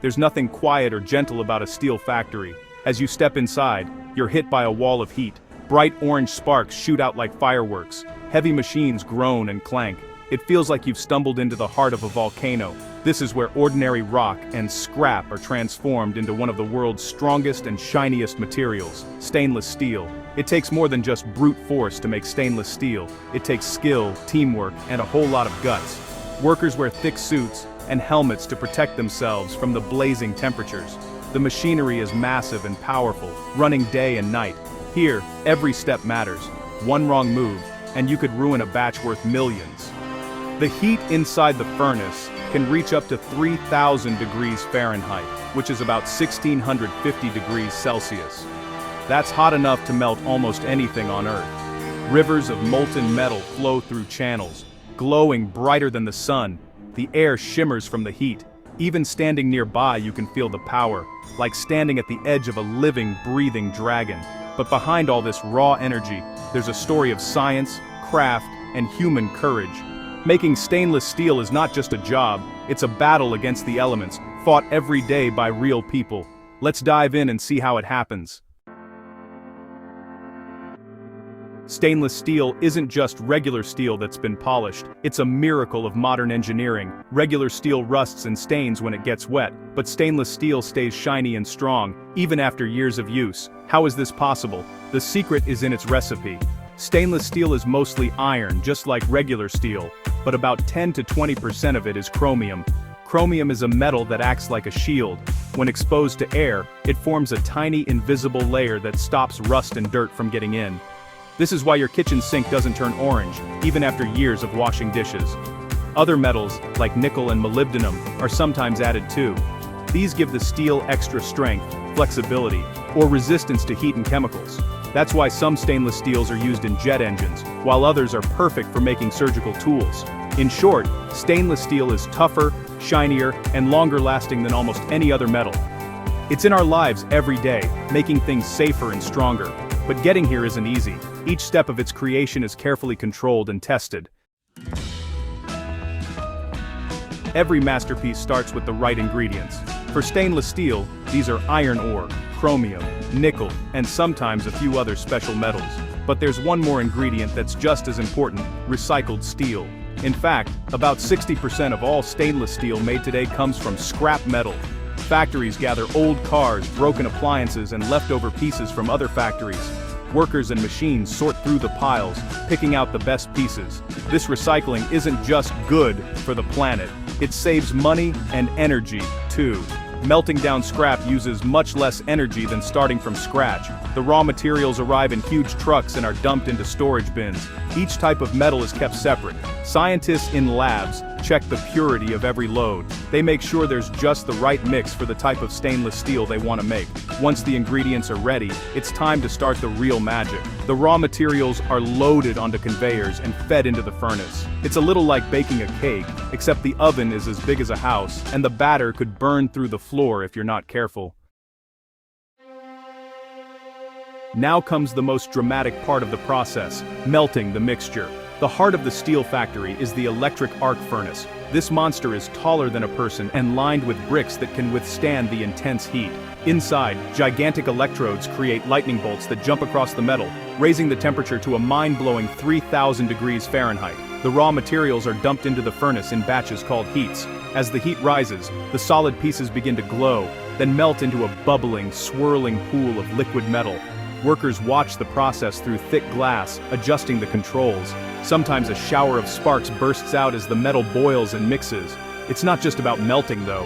There's nothing quiet or gentle about a steel factory. As you step inside, you're hit by a wall of heat. Bright orange sparks shoot out like fireworks. Heavy machines groan and clank. It feels like you've stumbled into the heart of a volcano. This is where ordinary rock and scrap are transformed into one of the world's strongest and shiniest materials, stainless steel. It takes more than just brute force to make stainless steel. It takes skill, teamwork, and a whole lot of guts. Workers wear thick suits and helmets to protect themselves from the blazing temperatures. The machinery is massive and powerful, running day and night. Here, every step matters. One wrong move, and you could ruin a batch worth millions. The heat inside the furnace can reach up to 3,000 degrees Fahrenheit, which is about 1,650 degrees Celsius. That's hot enough to melt almost anything on Earth. Rivers of molten metal flow through channels, glowing brighter than the sun. The air shimmers from the heat. Even standing nearby, you can feel the power, like standing at the edge of a living, breathing dragon. But behind all this raw energy, there's a story of science, craft, and human courage. Making stainless steel is not just a job, it's a battle against the elements, fought every day by real people. Let's dive in and see how it happens. Stainless steel isn't just regular steel that's been polished, it's a miracle of modern engineering. Regular steel rusts and stains when it gets wet, but stainless steel stays shiny and strong, even after years of use. How is this possible? The secret is in its recipe. Stainless steel is mostly iron, just like regular steel, but about 10 to 20% of it is chromium. Chromium is a metal that acts like a shield. When exposed to air, it forms a tiny invisible layer that stops rust and dirt from getting in. This is why your kitchen sink doesn't turn orange, even after years of washing dishes. Other metals, like nickel and molybdenum, are sometimes added too. These give the steel extra strength, flexibility, or resistance to heat and chemicals. That's why some stainless steels are used in jet engines, while others are perfect for making surgical tools. In short, stainless steel is tougher, shinier, and longer lasting than almost any other metal. It's in our lives every day, making things safer and stronger. But getting here isn't easy. Each step of its creation is carefully controlled and tested. Every masterpiece starts with the right ingredients. For stainless steel, these are iron ore, chromium, nickel, and sometimes a few other special metals. But there's one more ingredient that's just as important: recycled steel. In fact, about 60% of all stainless steel made today comes from scrap metal. Factories gather old cars, broken appliances, and leftover pieces from other factories. Workers and machines sort through the piles, picking out the best pieces. This recycling isn't just good for the planet, it saves money and energy, too. Melting down scrap uses much less energy than starting from scratch. The raw materials arrive in huge trucks and are dumped into storage bins. Each type of metal is kept separate. Scientists in labs check the purity of every load. They make sure there's just the right mix for the type of stainless steel they want to make. Once the ingredients are ready, it's time to start the real magic. The raw materials are loaded onto conveyors and fed into the furnace. It's a little like baking a cake, except the oven is as big as a house, and the batter could burn through the floor if you're not careful. Now comes the most dramatic part of the process: melting the mixture. The heart of the steel factory is the electric arc furnace. This monster is taller than a person and lined with bricks that can withstand the intense heat. Inside, gigantic electrodes create lightning bolts that jump across the metal, raising the temperature to a mind-blowing 3,000 degrees Fahrenheit. The raw materials are dumped into the furnace in batches called heats. As the heat rises, the solid pieces begin to glow, then melt into a bubbling, swirling pool of liquid metal. Workers watch the process through thick glass, adjusting the controls. Sometimes a shower of sparks bursts out as the metal boils and mixes. It's not just about melting, though.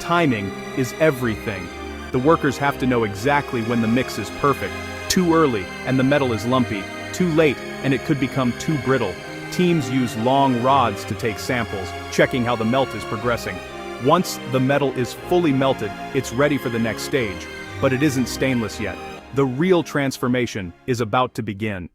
Timing is everything. The workers have to know exactly when the mix is perfect. Too early, and the metal is lumpy. Too late, and it could become too brittle. Teams use long rods to take samples, checking how the melt is progressing. Once the metal is fully melted, it's ready for the next stage. But it isn't stainless yet. The real transformation is about to begin.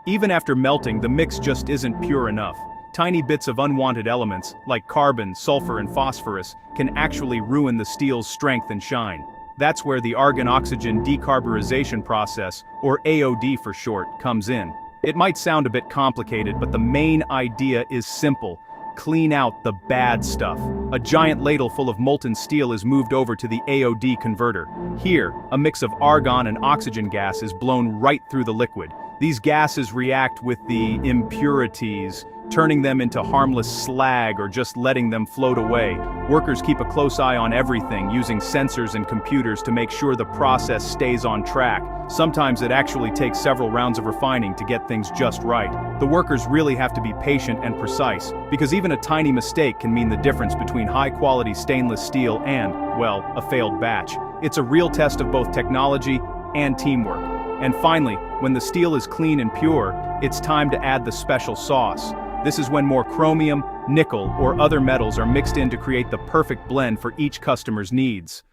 Even after melting, the mix just isn't pure enough. Tiny bits of unwanted elements, like carbon, sulfur, and phosphorus, can actually ruin the steel's strength and shine. That's where the argon-oxygen decarburization process, or AOD for short, comes in. It might sound a bit complicated, but the main idea is simple. clean out the bad stuff. A giant ladle full of molten steel is moved over to the AOD converter. Here, a mix of argon and oxygen gas is blown right through the liquid. These gases react with the impurities, turning them into harmless slag or just letting them float away. Workers keep a close eye on everything, using sensors and computers to make sure the process stays on track. Sometimes it actually takes several rounds of refining to get things just right. The workers really have to be patient and precise, because even a tiny mistake can mean the difference between high-quality stainless steel and, well, a failed batch. It's a real test of both technology and teamwork. And finally, when the steel is clean and pure, it's time to add the special sauce. This is when more chromium, nickel, or other metals are mixed in to create the perfect blend for each customer's needs.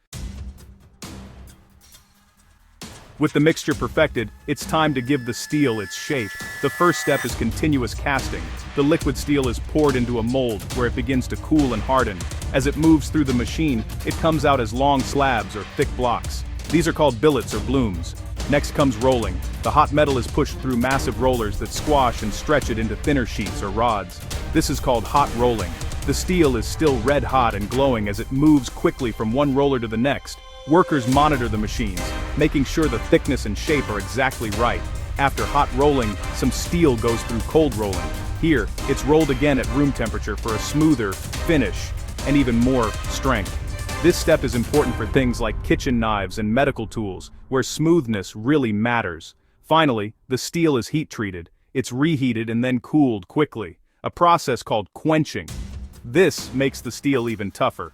With the mixture perfected, it's time to give the steel its shape. The first step is continuous casting. The liquid steel is poured into a mold, where it begins to cool and harden. As it moves through the machine, it comes out as long slabs or thick blocks. These are called billets or blooms. Next comes rolling. The hot metal is pushed through massive rollers that squash and stretch it into thinner sheets or rods. This is called hot rolling. The steel is still red hot and glowing as it moves quickly from one roller to the next. Workers monitor the machines, making sure the thickness and shape are exactly right. After hot rolling, some steel goes through cold rolling. Here, it's rolled again at room temperature for a smoother finish and even more strength. This step is important for things like kitchen knives and medical tools, where smoothness really matters. Finally, the steel is heat treated. It's reheated and then cooled quickly, a process called quenching. This makes the steel even tougher.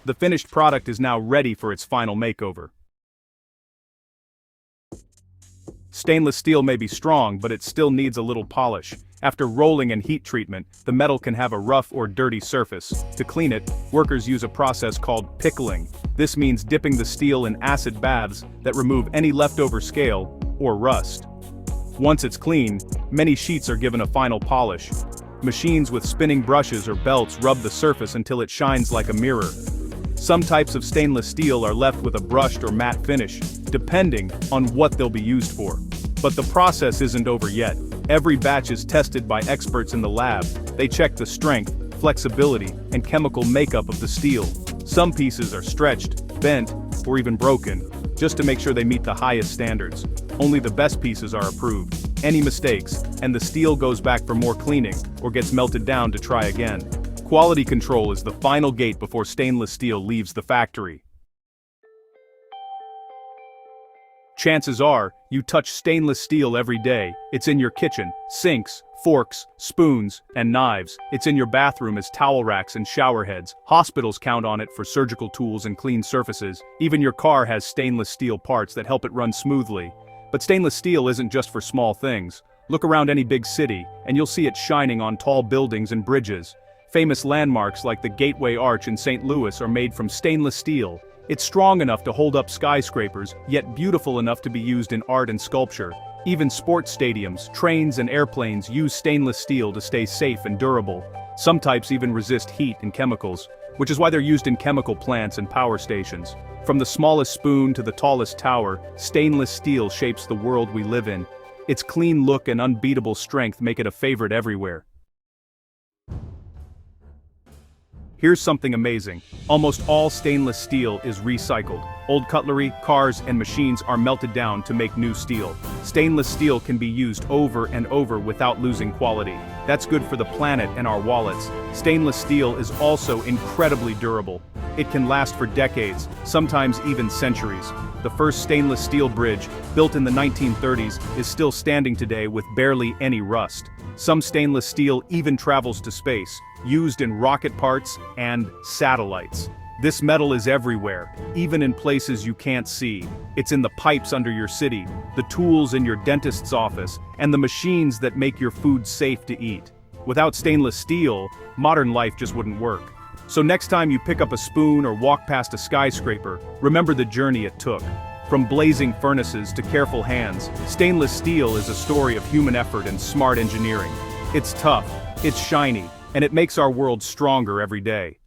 The finished product is now ready for its final makeover. Stainless steel may be strong, but it still needs a little polish. After rolling and heat treatment, the metal can have a rough or dirty surface. To clean it, workers use a process called pickling. This means dipping the steel in acid baths that remove any leftover scale or rust. Once it's clean, many sheets are given a final polish. Machines with spinning brushes or belts rub the surface until it shines like a mirror. Some types of stainless steel are left with a brushed or matte finish, depending on what they'll be used for. But the process isn't over yet. Every batch is tested by experts in the lab. They check the strength, flexibility, and chemical makeup of the steel. Some pieces are stretched, bent, or even broken, just to make sure they meet the highest standards. Only the best pieces are approved. Any mistakes, and the steel goes back for more cleaning, or gets melted down to try again. Quality control is the final gate before stainless steel leaves the factory. Chances are, you touch stainless steel every day. It's in your kitchen, sinks, forks, spoons, and knives. It's in your bathroom as towel racks and shower heads. Hospitals count on it for surgical tools and clean surfaces. Even your car has stainless steel parts that help it run smoothly. But stainless steel isn't just for small things. Look around any big city, and you'll see it shining on tall buildings and bridges. Famous landmarks like the Gateway Arch in St. Louis are made from stainless steel. It's strong enough to hold up skyscrapers, yet beautiful enough to be used in art and sculpture. Even sports stadiums, trains, and airplanes use stainless steel to stay safe and durable. Some types even resist heat and chemicals, which is why they're used in chemical plants and power stations. From the smallest spoon to the tallest tower, stainless steel shapes the world we live in. Its clean look and unbeatable strength make it a favorite everywhere. Here's something amazing. Almost all stainless steel is recycled. Old cutlery, cars, and machines are melted down to make new steel. Stainless steel can be used over and over without losing quality. That's good for the planet and our wallets. Stainless steel is also incredibly durable. It can last for decades, sometimes even centuries. The first stainless steel bridge, built in the 1930s, is still standing today with barely any rust. Some stainless steel even travels to space, used in rocket parts and satellites. This metal is everywhere, even in places you can't see. It's in the pipes under your city, the tools in your dentist's office, and the machines that make your food safe to eat. Without stainless steel, modern life just wouldn't work. So next time you pick up a spoon or walk past a skyscraper, remember the journey it took. From blazing furnaces to careful hands, stainless steel is a story of human effort and smart engineering. It's tough, it's shiny, and it makes our world stronger every day.